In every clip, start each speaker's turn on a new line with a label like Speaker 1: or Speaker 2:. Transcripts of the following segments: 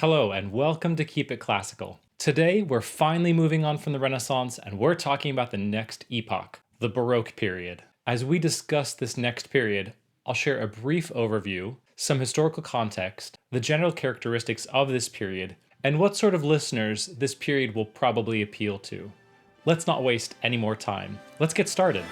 Speaker 1: Hello and welcome to Keep It Classical. Today we're finally moving on from the Renaissance and we're talking about the next epoch, the Baroque period. As we discuss this next period, I'll share a brief overview, some historical context, the general characteristics of this period, and what sort of listeners this period will probably appeal to. Let's not waste any more time. Let's get started.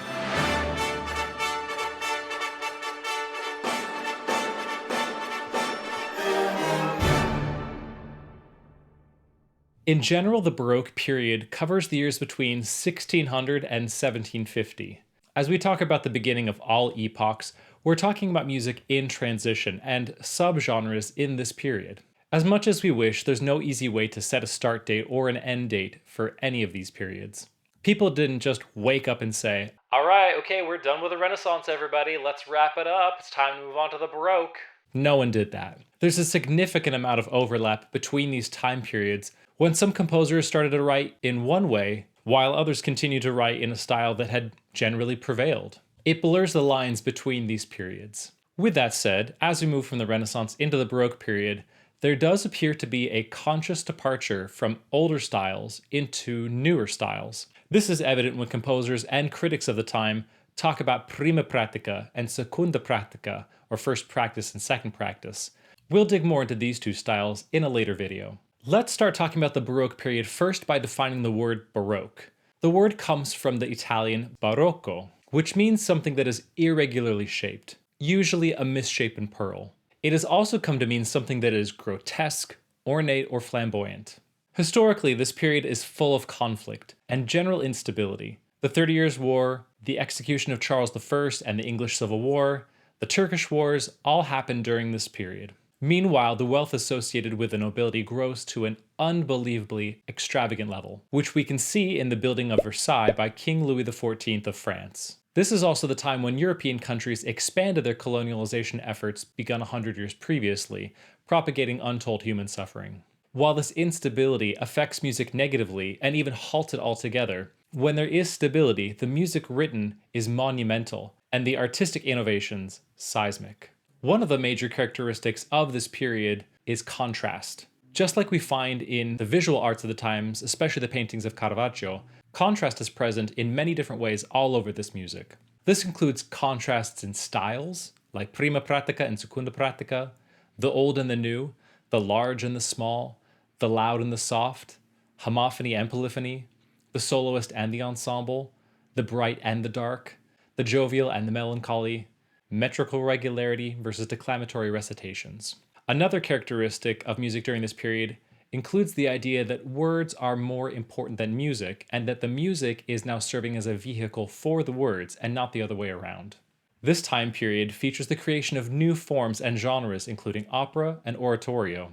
Speaker 1: In general, the Baroque period covers the years between 1600 and 1750. As we talk about the beginning of all epochs, we're talking about music in transition and subgenres in this period. As much as we wish, there's no easy way to set a start date or an end date for any of these periods. People didn't just wake up and say, "Alright, okay, we're done with the Renaissance, everybody. Let's wrap it up. It's time to move on to the Baroque." No one did that. There's a significant amount of overlap between these time periods when some composers started to write in one way, while others continued to write in a style that had generally prevailed. It blurs the lines between these periods. With that said, as we move from the Renaissance into the Baroque period, there does appear to be a conscious departure from older styles into newer styles. This is evident when composers and critics of the time talk about prima pratica and seconda pratica, or first practice and second practice. We'll dig more into these two styles in a later video. Let's start talking about the Baroque period first by defining the word Baroque. The word comes from the Italian barocco, which means something that is irregularly shaped, usually a misshapen pearl. It has also come to mean something that is grotesque, ornate, or flamboyant. Historically, this period is full of conflict and general instability. The 30 Years' War, the execution of Charles I, and the English Civil War, the Turkish Wars all happened during this period. Meanwhile, the wealth associated with the nobility grows to an unbelievably extravagant level, which we can see in the building of Versailles by King Louis XIV of France. This is also the time when European countries expanded their colonialization efforts begun 100 years previously, propagating untold human suffering. While this instability affects music negatively and even halts it altogether, when there is stability, the music written is monumental, and the artistic innovations seismic. One of the major characteristics of this period is contrast. Just like we find in the visual arts of the times, especially the paintings of Caravaggio, contrast is present in many different ways all over this music. This includes contrasts in styles, like prima pratica and seconda pratica, the old and the new, the large and the small, the loud and the soft, homophony and polyphony, the soloist and the ensemble, the bright and the dark, the jovial and the melancholy, metrical regularity versus declamatory recitations. Another characteristic of music during this period includes the idea that words are more important than music, and that the music is now serving as a vehicle for the words and not the other way around. This time period features the creation of new forms and genres, including opera and oratorio.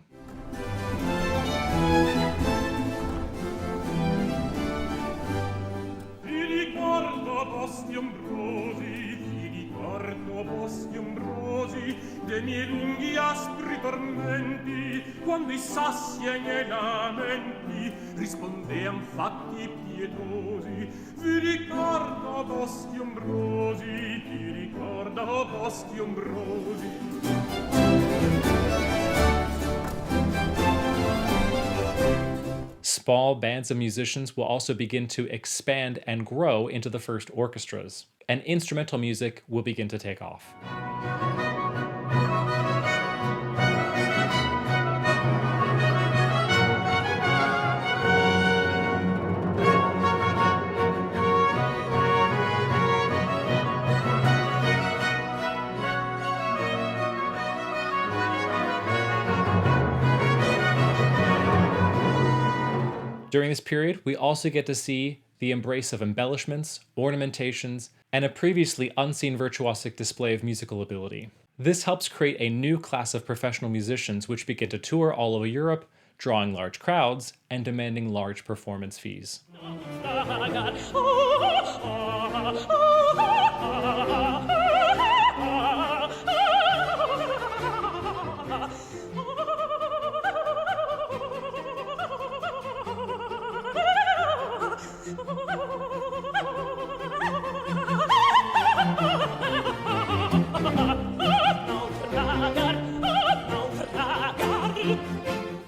Speaker 2: De miei lunghi aspri tormenti, quando i sassi ai miei lamenti rispondean fatti pietosi. Vi ricordo boschi ombrosi, ti ricordo boschi ombrosi.
Speaker 1: Small bands of musicians will also begin to expand and grow into the first orchestras, and instrumental music will begin to take off. During this period, we also get to see the embrace of embellishments, ornamentations, and a previously unseen virtuosic display of musical ability. This helps create a new class of professional musicians which begin to tour all over Europe, drawing large crowds and demanding large performance fees.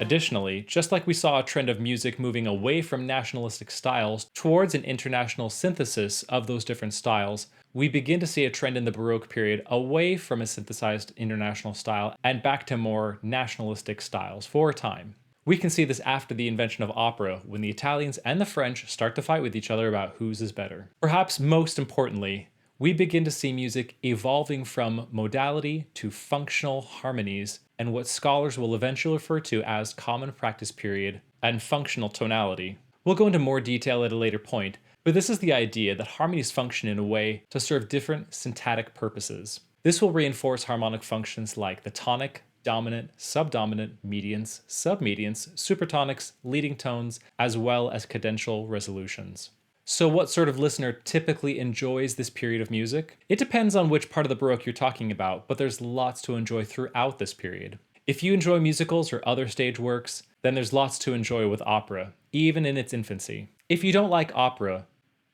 Speaker 1: Additionally, just like we saw a trend of music moving away from nationalistic styles towards an international synthesis of those different styles, we begin to see a trend in the Baroque period away from a synthesized international style and back to more nationalistic styles for a time. We can see this after the invention of opera, when the Italians and the French start to fight with each other about whose is better. Perhaps most importantly, we begin to see music evolving from modality to functional harmonies and what scholars will eventually refer to as common practice period and functional tonality. We'll go into more detail at a later point, but this is the idea that harmonies function in a way to serve different syntactic purposes. This will reinforce harmonic functions like the tonic, dominant, subdominant, medians, submedians, supertonics, leading tones, as well as cadential resolutions. So what sort of listener typically enjoys this period of music? It depends on which part of the Baroque you're talking about, but there's lots to enjoy throughout this period. If you enjoy musicals or other stage works, then there's lots to enjoy with opera, even in its infancy. If you don't like opera,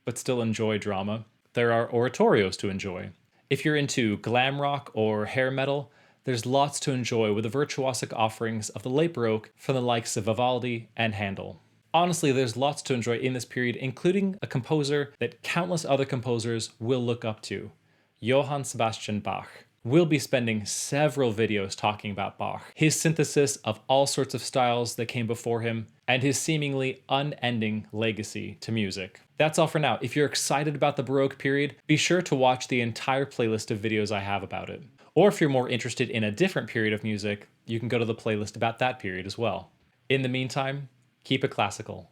Speaker 1: but still enjoy drama, there are oratorios to enjoy. If you're into glam rock or hair metal, there's lots to enjoy with the virtuosic offerings of the late Baroque from the likes of Vivaldi and Handel. Honestly, there's lots to enjoy in this period, including a composer that countless other composers will look up to, Johann Sebastian Bach. We'll be spending several videos talking about Bach, his synthesis of all sorts of styles that came before him, and his seemingly unending legacy to music. That's all for now. If you're excited about the Baroque period, be sure to watch the entire playlist of videos I have about it. Or if you're more interested in a different period of music, you can go to the playlist about that period as well. In the meantime, keep it classical.